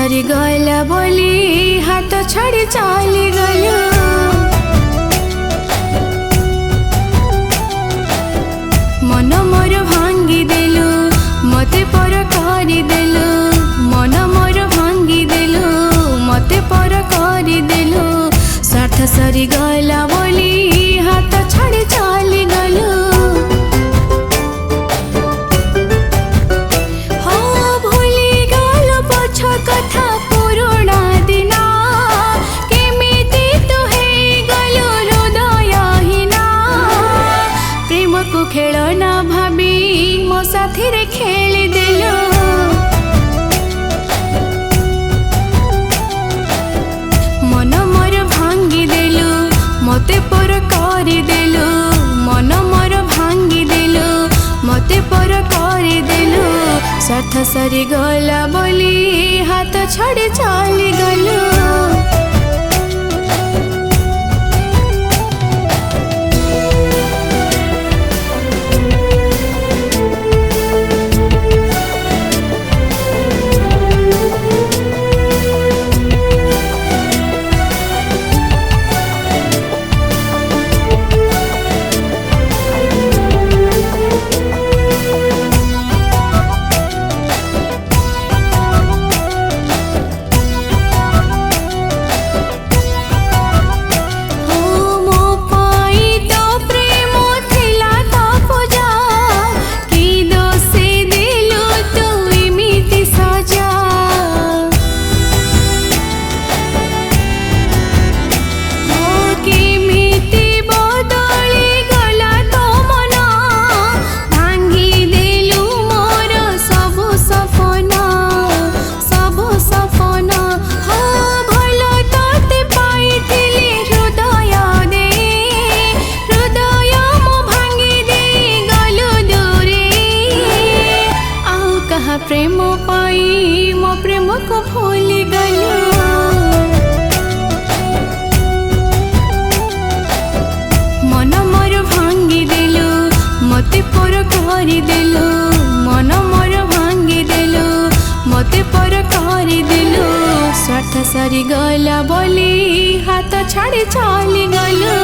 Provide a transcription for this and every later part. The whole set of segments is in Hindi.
सरी गला बोली हाथ छाड़ी चली गलु मन मोर भांगी देलु मते पर करी देलु मन मोर भांगी देलु मते पर करी देलु स्वार्थ सरी गला बोली हाथ छाड़ी चली गलु कथा पुराणा दिन केमिति तु हे गलु हृदयहीना प्रेम को खेलना भाभी मो साथी रे खेली देलु मन मोर भांगी देलु मते पर करी देलु मन मोर भांगी देलु मते पर करी देलु स्वार्थ सरी गला बोली हाथ छाड़ी चली गलु प्रेम पाई मो प्रेम को भूली गलु मन मोर भांगी देलु मते पर करी देलु मन मोर भांगी देलु मते पर करी देलु स्वार्थ सरी गला बोली हाथ छाड़ी चली गलु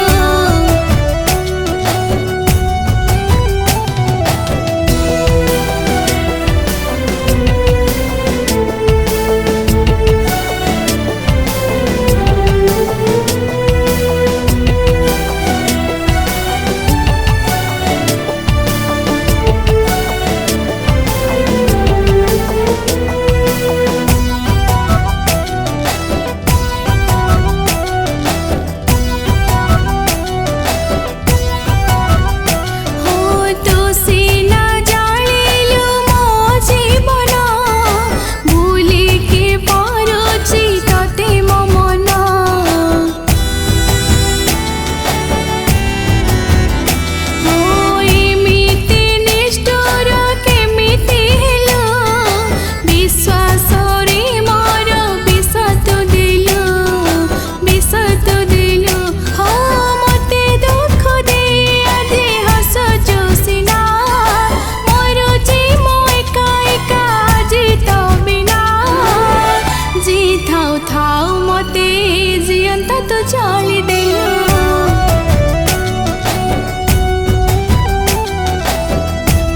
चली देलु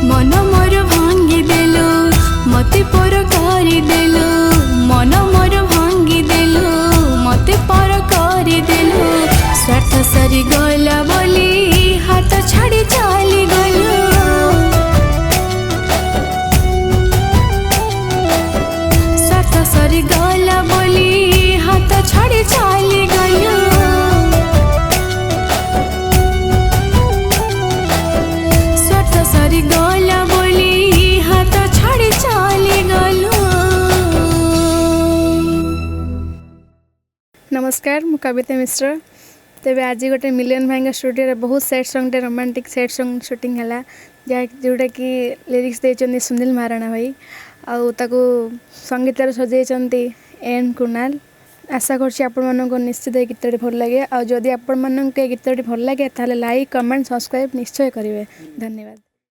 मन मोर भांगी देलु मते पर करी देलु मन मोर भांगी देलु मते पर करी देलु स्वार्थ सरी गला बोली हाथ छाड़ी चली गलु स्वार्थ सरी गला बोली हाथ छाड़ी चली गलु सरी गला बोली हाथ छाड़ी चली गलु। नमस्कार मु कविता मिश्र तेरे आज गोटे मिलियन भाई स्टूडियो बहुत सैड सॉन्ग टे रोमांटिक सैड सॉन्ग शूटिंग है जोटा कि लिरिक्स देते सुनील महाराणा भाई आउ संगीतार सजाई एन कुणाल आशा कर निश्चित गीतटी भल लगे आदि आपण गीतटी भल लगे लाइक कमेंट सब्सक्राइब निश्चय करेंगे। धन्यवाद।